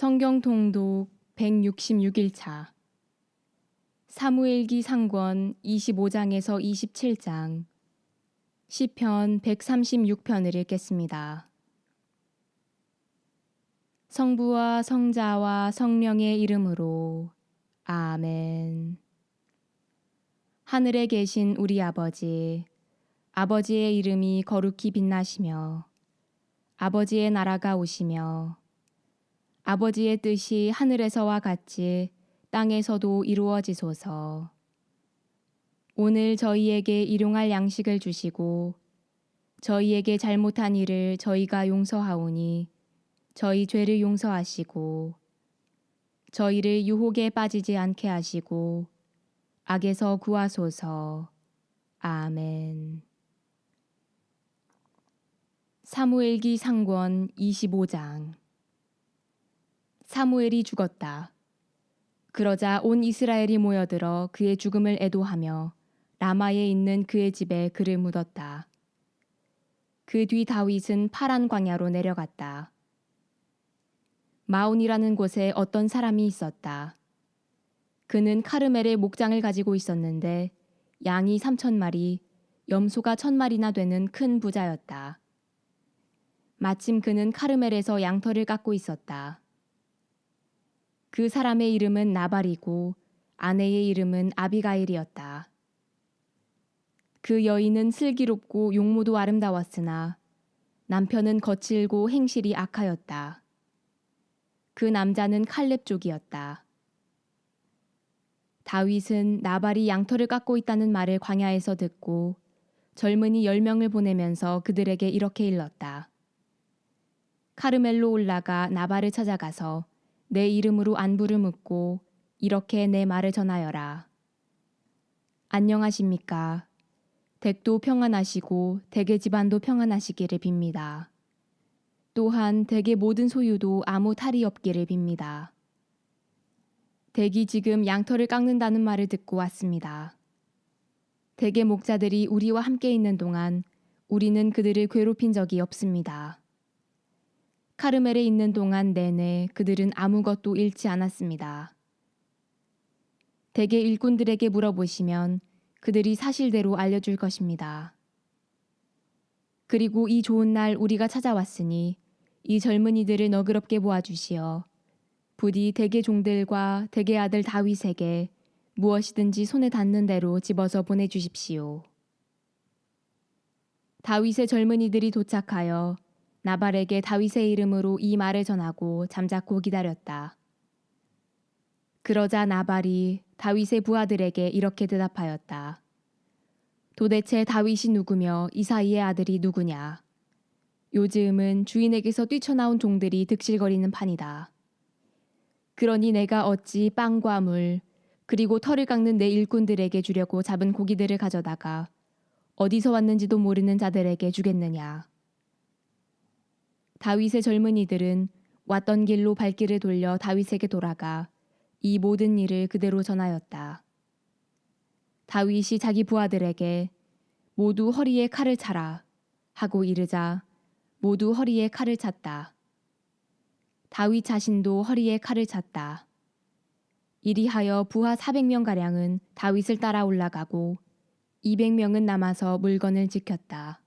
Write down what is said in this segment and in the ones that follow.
성경 통독 166일차 사무엘기 상권 25장에서 27장 시편 136편을 읽겠습니다. 성부와 성자와 성령의 이름으로 아멘. 하늘에 계신 우리 아버지, 아버지의 이름이 거룩히 빛나시며 아버지의 나라가 오시며 아버지의 뜻이 하늘에서와 같이 땅에서도 이루어지소서. 오늘 저희에게 일용할 양식을 주시고 저희에게 잘못한 일을 저희가 용서하오니 저희 죄를 용서하시고 저희를 유혹에 빠지지 않게 하시고 악에서 구하소서. 아멘. 사무엘기 상권 25장 사무엘이 죽었다. 그러자 온 이스라엘이 모여들어 그의 죽음을 애도하며 라마에 있는 그의 집에 그를 묻었다. 그 뒤 다윗은 파란 광야로 내려갔다. 마온이라는 곳에 어떤 사람이 있었다. 그는 카르멜의 목장을 가지고 있었는데 양이 3,000마리, 염소가 1,000마리나 되는 큰 부자였다. 마침 그는 카르멜에서 양털을 깎고 있었다. 그 사람의 이름은 나발이고 아내의 이름은 아비가일이었다. 그 여인은 슬기롭고 용모도 아름다웠으나 남편은 거칠고 행실이 악하였다. 그 남자는 칼렙 족이었다. 다윗은 나발이 양털을 깎고 있다는 말을 광야에서 듣고 젊은이 10명을 보내면서 그들에게 이렇게 일렀다. 카르멜로 올라가 나발을 찾아가서 내 이름으로 안부를 묻고 이렇게 내 말을 전하여라. 안녕하십니까. 댁도 평안하시고 댁의 집안도 평안하시기를 빕니다. 또한 댁의 모든 소유도 아무 탈이 없기를 빕니다. 댁이 지금 양털을 깎는다는 말을 듣고 왔습니다. 댁의 목자들이 우리와 함께 있는 동안 우리는 그들을 괴롭힌 적이 없습니다. 카르멜에 있는 동안 내내 그들은 아무것도 잃지 않았습니다. 댁의 일꾼들에게 물어보시면 그들이 사실대로 알려줄 것입니다. 그리고 이 좋은 날 우리가 찾아왔으니 이 젊은이들을 너그럽게 보아주시어 부디 댁의 종들과 댁의 아들 다윗에게 무엇이든지 손에 닿는 대로 집어서 보내주십시오. 다윗의 젊은이들이 도착하여 나발에게 다윗의 이름으로 이 말을 전하고 잠자코 기다렸다. 그러자 나발이 다윗의 부하들에게 이렇게 대답하였다. 도대체 다윗이 누구며 이사이의 아들이 누구냐? 요즘은 주인에게서 뛰쳐나온 종들이 득실거리는 판이다. 그러니 내가 어찌 빵과 물 그리고 털을 깎는 내 일꾼들에게 주려고 잡은 고기들을 가져다가 어디서 왔는지도 모르는 자들에게 주겠느냐? 다윗의 젊은이들은 왔던 길로 발길을 돌려 다윗에게 돌아가 이 모든 일을 그대로 전하였다. 다윗이 자기 부하들에게 모두 허리에 칼을 차라 하고 이르자 모두 허리에 칼을 찼다. 다윗 자신도 허리에 칼을 찼다. 이리하여 부하 400명가량은 다윗을 따라 올라가고 200명은 남아서 물건을 지켰다.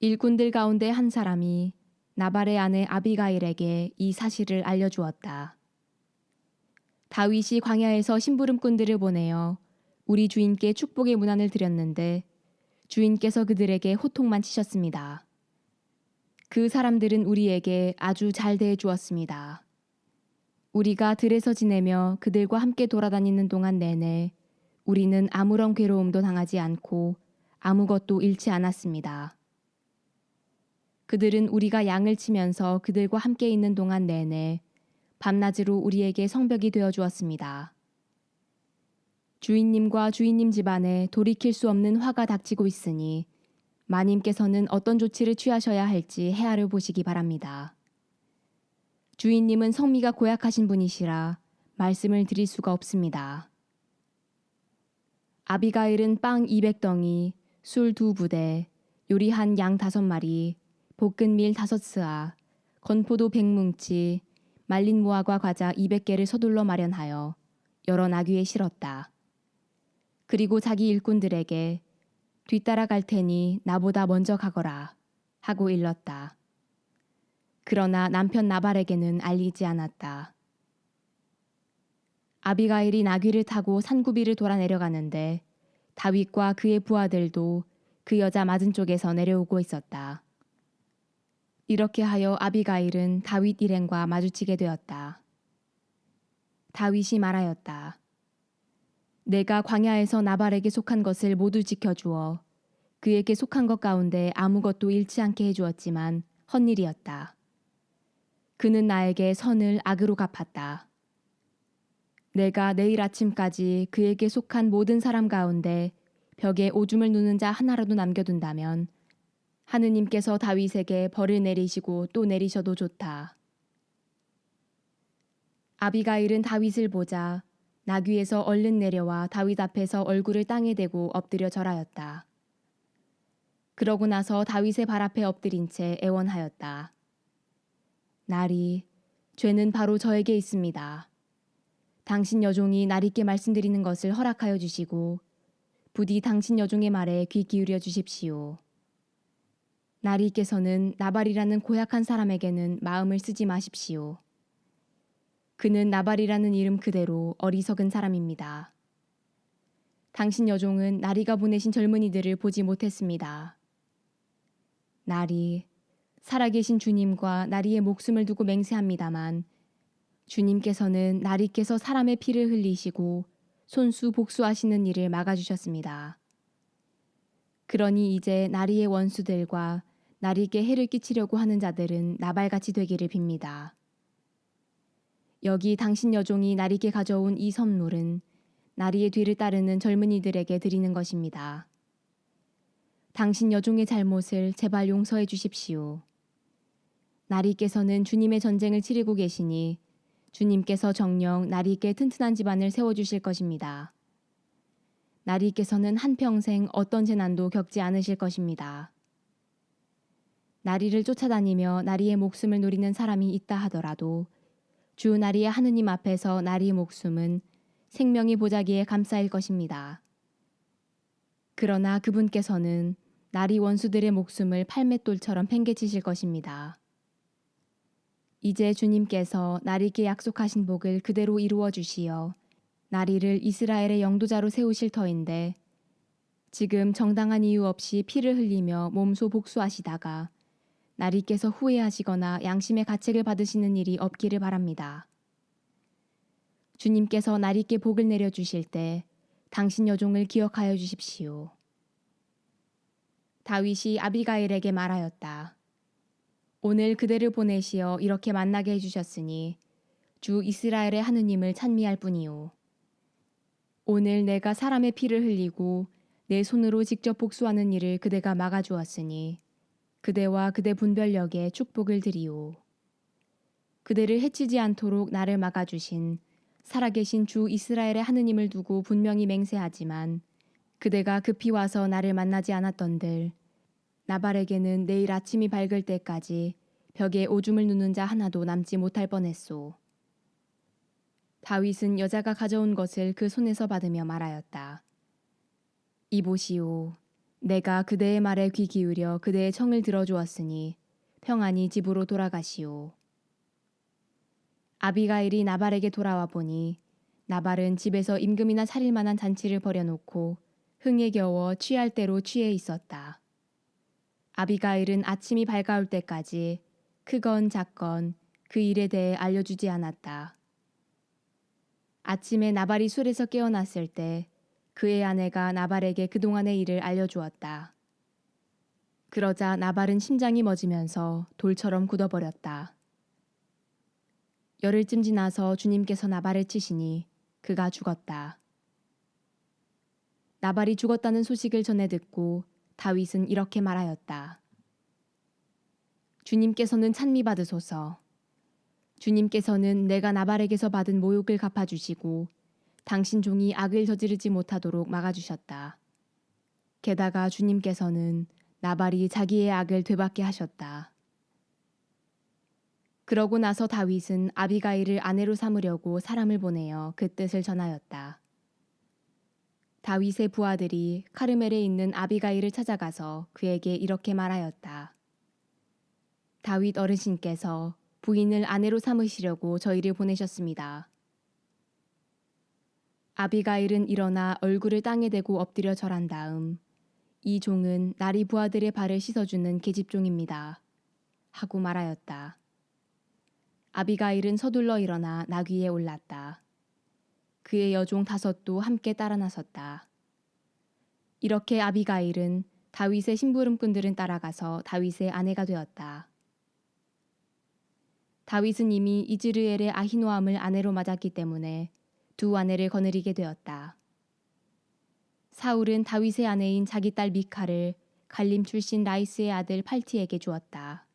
일꾼들 가운데 한 사람이 나발의 아내 아비가일에게 이 사실을 알려주었다. 다윗이 광야에서 심부름꾼들을 보내어 우리 주인께 축복의 문안을 드렸는데 주인께서 그들에게 호통만 치셨습니다. 그 사람들은 우리에게 아주 잘 대해 주었습니다. 우리가 들에서 지내며 그들과 함께 돌아다니는 동안 내내 우리는 아무런 괴로움도 당하지 않고 아무것도 잃지 않았습니다. 그들은 우리가 양을 치면서 그들과 함께 있는 동안 내내 밤낮으로 우리에게 성벽이 되어 주었습니다. 주인님과 주인님 집안에 돌이킬 수 없는 화가 닥치고 있으니 마님께서는 어떤 조치를 취하셔야 할지 헤아려 보시기 바랍니다. 주인님은 성미가 고약하신 분이시라 말씀을 드릴 수가 없습니다. 아비가일은 빵 200덩이, 술 2부대, 요리한 양 5마리, 볶은 밀 5스아, 건포도 100뭉치, 말린 무화과 과자 200개를 서둘러 마련하여 여러 나귀에 실었다. 그리고 자기 일꾼들에게 뒤따라 갈 테니 나보다 먼저 가거라 하고 일렀다. 그러나 남편 나발에게는 알리지 않았다. 아비가일이 나귀를 타고 산구비를 돌아 내려가는데 다윗과 그의 부하들도 그 여자 맞은 쪽에서 내려오고 있었다. 이렇게 하여 아비가일은 다윗 일행과 마주치게 되었다. 다윗이 말하였다. 내가 광야에서 나발에게 속한 것을 모두 지켜주어 그에게 속한 것 가운데 아무것도 잃지 않게 해주었지만 헛일이었다. 그는 나에게 선을 악으로 갚았다. 내가 내일 아침까지 그에게 속한 모든 사람 가운데 벽에 오줌을 누는 자 하나라도 남겨둔다면 하느님께서 다윗에게 벌을 내리시고 또 내리셔도 좋다. 아비가일은 다윗을 보자 나귀에서 얼른 내려와 다윗 앞에서 얼굴을 땅에 대고 엎드려 절하였다. 그러고 나서 다윗의 발 앞에 엎드린 채 애원하였다. 나리, 죄는 바로 저에게 있습니다. 당신 여종이 나리께 말씀드리는 것을 허락하여 주시고 부디 당신 여종의 말에 귀 기울여 주십시오. 나리께서는 나발이라는 고약한 사람에게는 마음을 쓰지 마십시오. 그는 나발이라는 이름 그대로 어리석은 사람입니다. 당신 여종은 나리가 보내신 젊은이들을 보지 못했습니다. 나리, 살아계신 주님과 나리의 목숨을 두고 맹세합니다만 주님께서는 나리께서 사람의 피를 흘리시고 손수 복수하시는 일을 막아주셨습니다. 그러니 이제 나리의 원수들과 나리께 해를 끼치려고 하는 자들은 나발같이 되기를 빕니다. 여기 당신 여종이 나리께 가져온 이 선물은 나리의 뒤를 따르는 젊은이들에게 드리는 것입니다. 당신 여종의 잘못을 제발 용서해 주십시오. 나리께서는 주님의 전쟁을 치르고 계시니 주님께서 정녕 나리께 튼튼한 집안을 세워주실 것입니다. 나리께서는 한평생 어떤 재난도 겪지 않으실 것입니다. 나리를 쫓아다니며 나리의 목숨을 노리는 사람이 있다 하더라도 주 나리의 하느님 앞에서 나리의 목숨은 생명이 보자기에 감싸일 것입니다. 그러나 그분께서는 나리 원수들의 목숨을 팔맷돌처럼 팽개치실 것입니다. 이제 주님께서 나리께 약속하신 복을 그대로 이루어 주시어 나리를 이스라엘의 영도자로 세우실 터인데 지금 정당한 이유 없이 피를 흘리며 몸소 복수하시다가 나리께서 후회하시거나 양심의 가책을 받으시는 일이 없기를 바랍니다. 주님께서 나리께 복을 내려주실 때 당신 여종을 기억하여 주십시오. 다윗이 아비가일에게 말하였다. 오늘 그대를 보내시어 이렇게 만나게 해주셨으니 주 이스라엘의 하느님을 찬미할 뿐이요. 오늘 내가 사람의 피를 흘리고 내 손으로 직접 복수하는 일을 그대가 막아주었으니 그대와 그대 분별력에 축복을 드리오. 그대를 해치지 않도록 나를 막아주신 살아계신 주 이스라엘의 하느님을 두고 분명히 맹세하지만 그대가 급히 와서 나를 만나지 않았던들 나발에게는 내일 아침이 밝을 때까지 벽에 오줌을 누는 자 하나도 남지 못할 뻔했소. 다윗은 여자가 가져온 것을 그 손에서 받으며 말하였다. 이보시오. 내가 그대의 말에 귀 기울여 그대의 청을 들어주었으니 평안히 집으로 돌아가시오. 아비가일이 나발에게 돌아와 보니 나발은 집에서 임금이나 차릴 만한 잔치를 벌여놓고 흥에 겨워 취할 대로 취해 있었다. 아비가일은 아침이 밝아올 때까지 크건 작건 그 일에 대해 알려주지 않았다. 아침에 나발이 술에서 깨어났을 때 그의 아내가 나발에게 그동안의 일을 알려주었다. 그러자 나발은 심장이 멎으면서 돌처럼 굳어버렸다. 열흘쯤 지나서 주님께서 나발을 치시니 그가 죽었다. 나발이 죽었다는 소식을 전해 듣고 다윗은 이렇게 말하였다. 주님께서는 찬미받으소서. 주님께서는 내가 나발에게서 받은 모욕을 갚아주시고 당신 종이 악을 저지르지 못하도록 막아주셨다. 게다가 주님께서는 나발이 자기의 악을 되받게 하셨다. 그러고 나서 다윗은 아비가일을 아내로 삼으려고 사람을 보내어 그 뜻을 전하였다. 다윗의 부하들이 카르멜에 있는 아비가일을 찾아가서 그에게 이렇게 말하였다. 다윗 어르신께서 부인을 아내로 삼으시려고 저희를 보내셨습니다. 아비가일은 일어나 얼굴을 땅에 대고 엎드려 절한 다음 이 종은 나리 부하들의 발을 씻어주는 계집종입니다. 하고 말하였다. 아비가일은 서둘러 일어나 나귀에 올랐다. 그의 여종 5도 함께 따라 나섰다. 이렇게 아비가일은 다윗의 심부름꾼들은 따라가서 다윗의 아내가 되었다. 다윗은 이미 이즈르엘의 아히노암을 아내로 맞았기 때문에 두 아내를 거느리게 되었다. 사울은 다윗의 아내인 자기 딸 미카를 갈림 출신 라이스의 아들 팔티에게 주었다.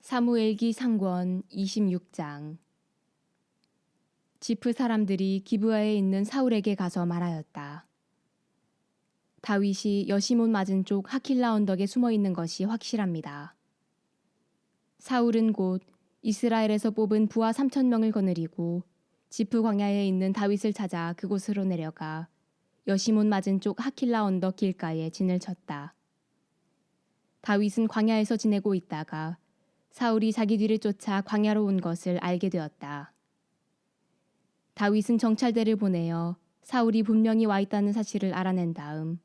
사무엘기 상권 26장. 지프 사람들이 기브아에 있는 사울에게 가서 말하였다. 다윗이 여시몬 맞은 쪽 하킬라 언덕에 숨어 있는 것이 확실합니다. 사울은 곧 이스라엘에서 뽑은 부하 3,000명을 거느리고 지프 광야에 있는 다윗을 찾아 그곳으로 내려가 여시몬 맞은 쪽 하킬라 언덕 길가에 진을 쳤다. 다윗은 광야에서 지내고 있다가 사울이 자기 뒤를 쫓아 광야로 온 것을 알게 되었다. 다윗은 정찰대를 보내어 사울이 분명히 와 있다는 사실을 알아낸 다음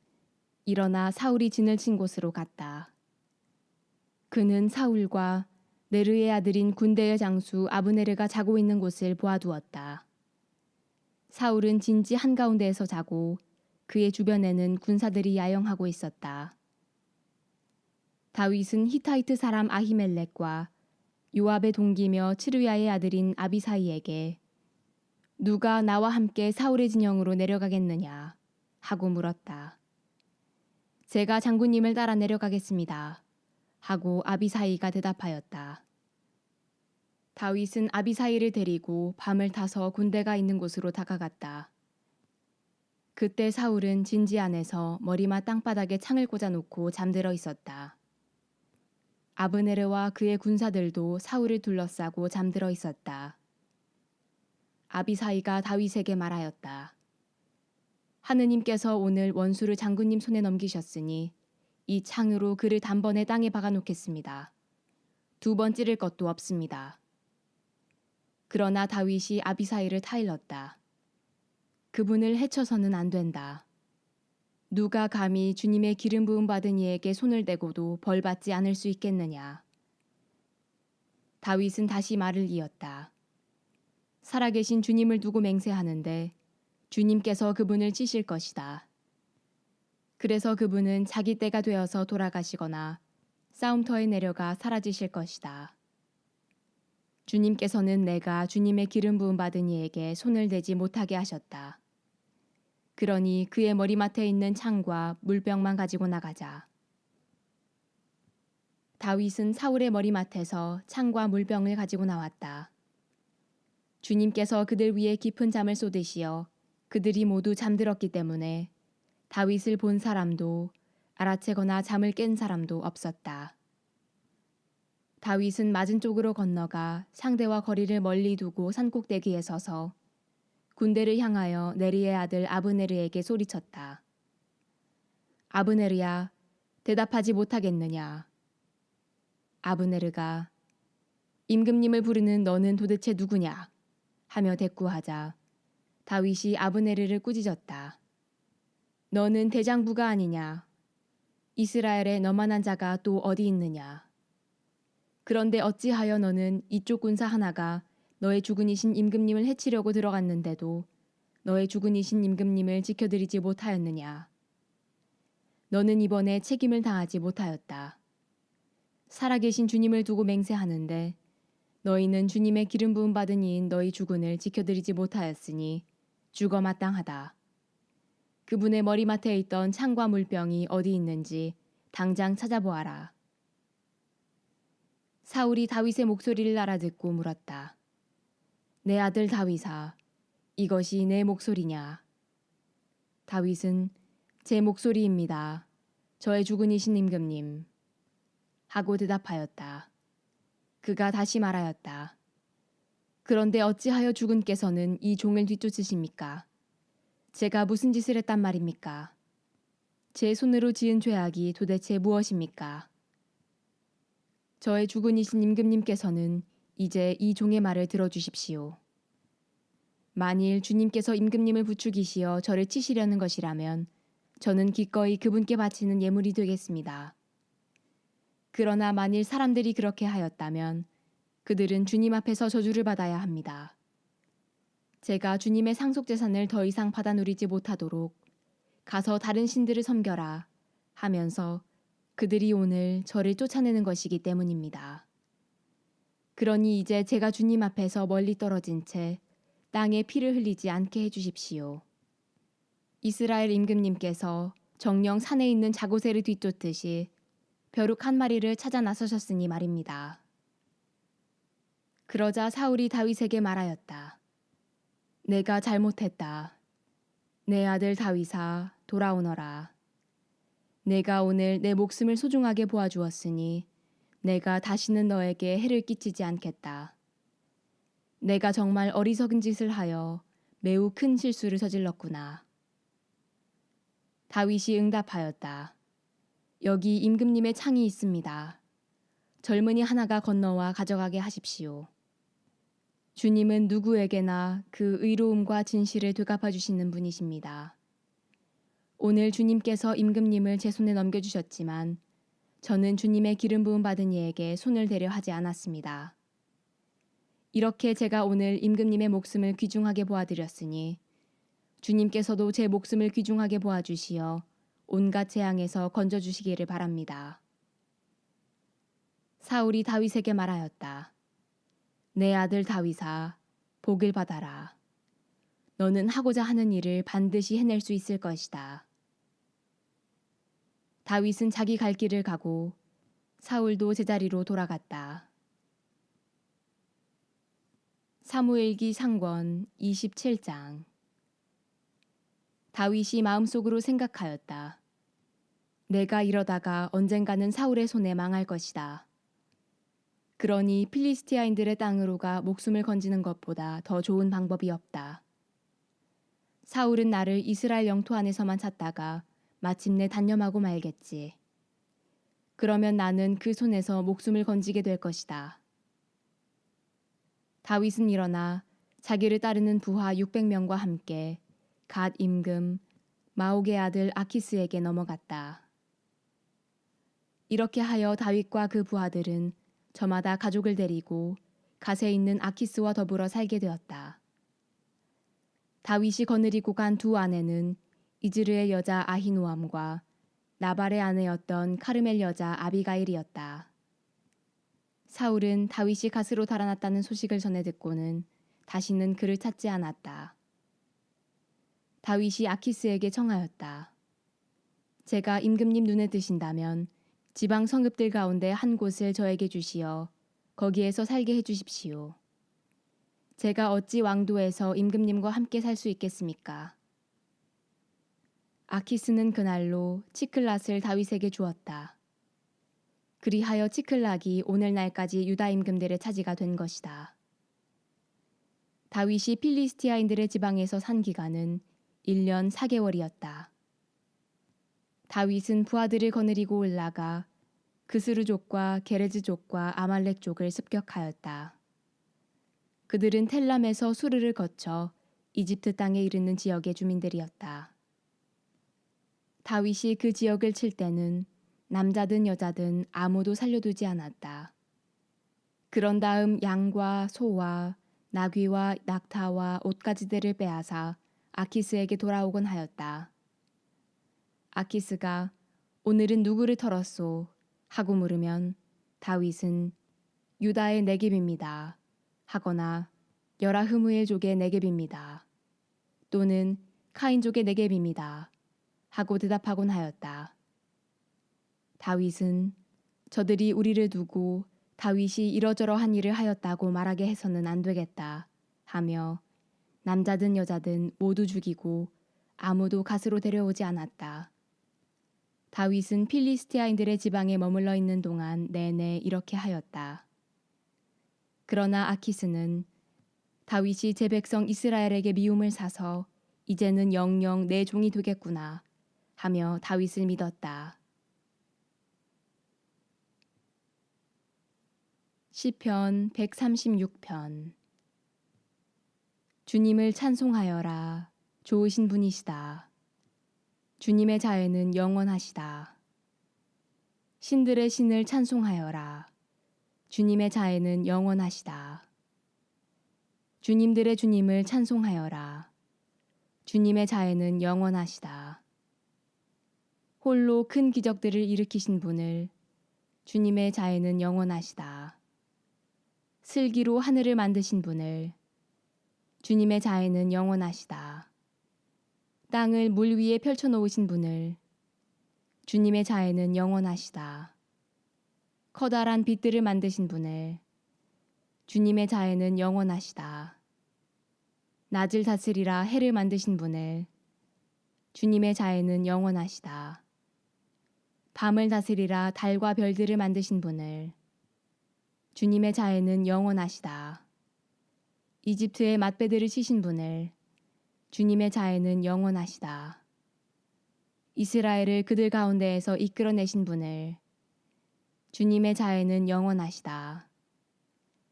일어나 사울이 진을 친 곳으로 갔다. 그는 사울과 네르의 아들인 군대의 장수 아브네르가 자고 있는 곳을 보아두었다. 사울은 진지 한가운데에서 자고 그의 주변에는 군사들이 야영하고 있었다. 다윗은 히타이트 사람 아히멜렉과 요압의 동기며 츠루야의 아들인 아비사이에게 누가 나와 함께 사울의 진영으로 내려가겠느냐 하고 물었다. 제가 장군님을 따라 내려가겠습니다. 하고 아비사이가 대답하였다. 다윗은 아비사이를 데리고 밤을 타서 군대가 있는 곳으로 다가갔다. 그때 사울은 진지 안에서 머리마 땅바닥에 창을 꽂아놓고 잠들어 있었다. 아브네르와 그의 군사들도 사울을 둘러싸고 잠들어 있었다. 아비사이가 다윗에게 말하였다. 하느님께서 오늘 원수를 장군님 손에 넘기셨으니 이 창으로 그를 단번에 땅에 박아놓겠습니다. 2번 찌를 것도 없습니다. 그러나 다윗이 아비사이를 타일렀다. 그분을 해쳐서는 안 된다. 누가 감히 주님의 기름 부음 받은 이에게 손을 대고도 벌 받지 않을 수 있겠느냐. 다윗은 다시 말을 이었다. 살아계신 주님을 두고 맹세하는데 주님께서 그분을 치실 것이다. 그래서 그분은 자기 때가 되어서 돌아가시거나 싸움터에 내려가 사라지실 것이다. 주님께서는 내가 주님의 기름 부음 받은 이에게 손을 대지 못하게 하셨다. 그러니 그의 머리맡에 있는 창과 물병만 가지고 나가자. 다윗은 사울의 머리맡에서 창과 물병을 가지고 나왔다. 주님께서 그들 위에 깊은 잠을 쏟으시어 그들이 모두 잠들었기 때문에 다윗을 본 사람도 알아채거나 잠을 깬 사람도 없었다. 다윗은 맞은 쪽으로 건너가 상대와 거리를 멀리 두고 산꼭대기에 서서 군대를 향하여 네리의 아들 아브네르에게 소리쳤다. 아브네르야, 대답하지 못하겠느냐? 아브네르가 임금님을 부르는 너는 도대체 누구냐? 하며 대꾸하자 다윗이 아브네르를 꾸짖었다. 너는 대장부가 아니냐? 이스라엘에 너만한 자가 또 어디 있느냐? 그런데 어찌하여 너는 이쪽 군사 하나가 너의 주군이신 임금님을 해치려고 들어갔는데도 너의 주군이신 임금님을 지켜드리지 못하였느냐? 너는 이번에 책임을 다하지 못하였다. 살아계신 주님을 두고 맹세하는데 너희는 주님의 기름 부음 받은 이인 너희 주군을 지켜드리지 못하였으니 죽어 마땅하다. 그분의 머리맡에 있던 창과 물병이 어디 있는지 당장 찾아보아라. 사울이 다윗의 목소리를 알아듣고 물었다. 내 아들 다윗아, 이것이 내 목소리냐? 다윗은 제 목소리입니다. 저의 주군이신 임금님. 하고 대답하였다. 그가 다시 말하였다. 그런데 어찌하여 주군께서는 이 종을 뒤쫓으십니까? 제가 무슨 짓을 했단 말입니까? 제 손으로 지은 죄악이 도대체 무엇입니까? 저의 주군이신 임금님께서는 이제 이 종의 말을 들어주십시오. 만일 주님께서 임금님을 부추기시어 저를 치시려는 것이라면 저는 기꺼이 그분께 바치는 예물이 되겠습니다. 그러나 만일 사람들이 그렇게 하였다면 그들은 주님 앞에서 저주를 받아야 합니다. 제가 주님의 상속재산을 더 이상 받아 누리지 못하도록 가서 다른 신들을 섬겨라 하면서 그들이 오늘 저를 쫓아내는 것이기 때문입니다. 그러니 이제 제가 주님 앞에서 멀리 떨어진 채 땅에 피를 흘리지 않게 해주십시오. 이스라엘 임금님께서 정령 산에 있는 자고새를 뒤쫓듯이 벼룩 한 마리를 찾아 나서셨으니 말입니다. 그러자 사울이 다윗에게 말하였다. 내가 잘못했다. 내 아들 다윗아 돌아오너라. 내가 오늘 내 목숨을 소중하게 보아주었으니 내가 다시는 너에게 해를 끼치지 않겠다. 내가 정말 어리석은 짓을 하여 매우 큰 실수를 저질렀구나. 다윗이 응답하였다. 여기 임금님의 창이 있습니다. 젊은이 하나가 건너와 가져가게 하십시오. 주님은 누구에게나 그 의로움과 진실을 되갚아 주시는 분이십니다. 오늘 주님께서 임금님을 제 손에 넘겨주셨지만 저는 주님의 기름 부음 받은 이에게 손을 대려 하지 않았습니다. 이렇게 제가 오늘 임금님의 목숨을 귀중하게 보아드렸으니 주님께서도 제 목숨을 귀중하게 보아주시어 온갖 재앙에서 건져주시기를 바랍니다. 사울이 다윗에게 말하였다. 내 아들 다윗아, 복을 받아라. 너는 하고자 하는 일을 반드시 해낼 수 있을 것이다. 다윗은 자기 갈 길을 가고 사울도 제자리로 돌아갔다. 사무엘기 상권 27장. 다윗이 마음속으로 생각하였다. 내가 이러다가 언젠가는 사울의 손에 망할 것이다. 그러니 필리스티아인들의 땅으로가 목숨을 건지는 것보다 더 좋은 방법이 없다. 사울은 나를 이스라엘 영토 안에서만 찾다가 마침내 단념하고 말겠지. 그러면 나는 그 손에서 목숨을 건지게 될 것이다. 다윗은 일어나 자기를 따르는 부하 600명과 함께 갓 임금 마옥의 아들 아키스에게 넘어갔다. 이렇게 하여 다윗과 그 부하들은 저마다 가족을 데리고 갓에 있는 아키스와 더불어 살게 되었다. 다윗이 거느리고 간 두 아내는 이즈르의 여자 아히노암과 나발의 아내였던 카르멜 여자 아비가일이었다. 사울은 다윗이 갓으로 달아났다는 소식을 전해 듣고는 다시는 그를 찾지 않았다. 다윗이 아키스에게 청하였다. 제가 임금님 눈에 드신다면 지방 성읍들 가운데 한 곳을 저에게 주시어 거기에서 살게 해주십시오. 제가 어찌 왕도에서 임금님과 함께 살 수 있겠습니까? 아키스는 그날로 치클랏을 다윗에게 주었다. 그리하여 치클락이 오늘날까지 유다 임금들의 차지가 된 것이다. 다윗이 필리스티아인들의 지방에서 산 기간은 1년 4개월이었다. 다윗은 부하들을 거느리고 올라가 그스르족과 게레즈족과 아말렉족을 습격하였다. 그들은 텔람에서 수르를 거쳐 이집트 땅에 이르는 지역의 주민들이었다. 다윗이 그 지역을 칠 때는 남자든 여자든 아무도 살려두지 않았다. 그런 다음 양과 소와 나귀와 낙타와 옷가지들을 빼앗아 아키스에게 돌아오곤 하였다. 아키스가 오늘은 누구를 털었소? 하고 물으면 다윗은 유다의 네겝입니다. 하거나 여라흐무엘족의 네겝입니다. 또는 카인족의 네겝입니다. 하고 대답하곤 하였다. 다윗은 저들이 우리를 두고 다윗이 이러저러한 일을 하였다고 말하게 해서는 안 되겠다 하며 남자든 여자든 모두 죽이고 아무도 갓으로 데려오지 않았다. 다윗은 필리스티아인들의 지방에 머물러 있는 동안 내내 이렇게 하였다. 그러나 아키스는 다윗이 제 백성 이스라엘에게 미움을 사서 이제는 영영 내 종이 되겠구나 하며 다윗을 믿었다. 시편 136편. 주님을 찬송하여라. 좋으신 분이시다. 주님의 자애는 영원하시다. 신들의 신을 찬송하여라. 주님의 자애는 영원하시다. 주님들의 주님을 찬송하여라. 주님의 자애는 영원하시다. 홀로 큰 기적들을 일으키신 분을 주님의 자애는 영원하시다. 슬기로 하늘을 만드신 분을 주님의 자애는 영원하시다. 땅을 물 위에 펼쳐놓으신 분을 주님의 자애는 영원하시다. 커다란 빛들을 만드신 분을 주님의 자애는 영원하시다. 낮을 다스리라 해를 만드신 분을 주님의 자애는 영원하시다. 밤을 다스리라 달과 별들을 만드신 분을 주님의 자애는 영원하시다. 이집트의 맛배들을 치신 분을 주님의 자애는 영원하시다. 이스라엘을 그들 가운데에서 이끌어내신 분을 주님의 자애는 영원하시다.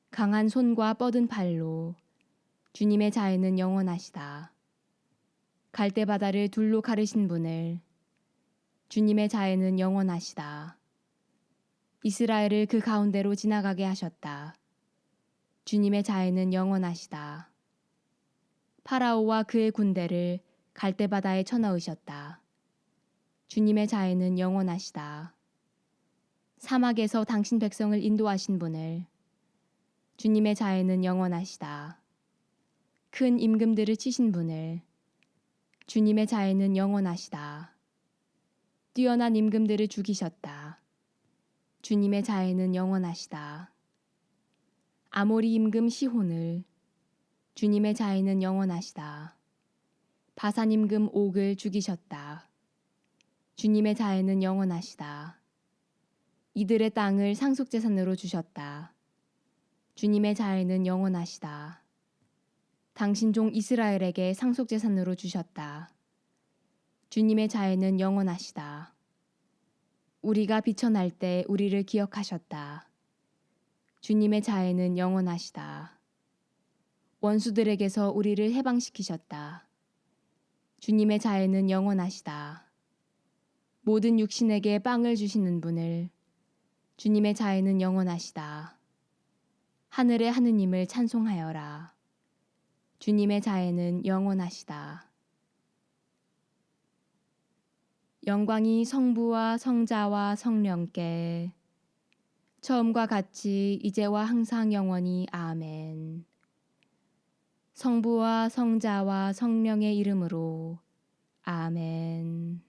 강한 손과 뻗은 팔로 주님의 자애는 영원하시다. 갈대바다를 둘로 가르신 분을 주님의 자애는 영원하시다. 이스라엘을 그 가운데로 지나가게 하셨다. 주님의 자애는 영원하시다. 파라오와 그의 군대를 갈대바다에 쳐넣으셨다. 주님의 자애는 영원하시다. 사막에서 당신 백성을 인도하신 분을 주님의 자애는 영원하시다. 큰 임금들을 치신 분을 주님의 자애는 영원하시다. 뛰어난 임금들을 죽이셨다. 주님의 자애는 영원하시다. 아모리 임금 시혼을 주님의 자애는 영원하시다. 바산 임금 옥을 죽이셨다. 주님의 자애는 영원하시다. 이들의 땅을 상속재산으로 주셨다. 주님의 자애는 영원하시다. 당신 종 이스라엘에게 상속재산으로 주셨다. 주님의 자애는 영원하시다. 우리가 비천할 때 우리를 기억하셨다. 주님의 자애는 영원하시다. 원수들에게서 우리를 해방시키셨다. 주님의 자애는 영원하시다. 모든 육신에게 빵을 주시는 분을 주님의 자애는 영원하시다. 하늘의 하느님을 찬송하여라. 주님의 자애는 영원하시다. 영광이 성부와 성자와 성령께 처음과 같이 이제와 항상 영원히 아멘. 성부와 성자와 성령의 이름으로 아멘.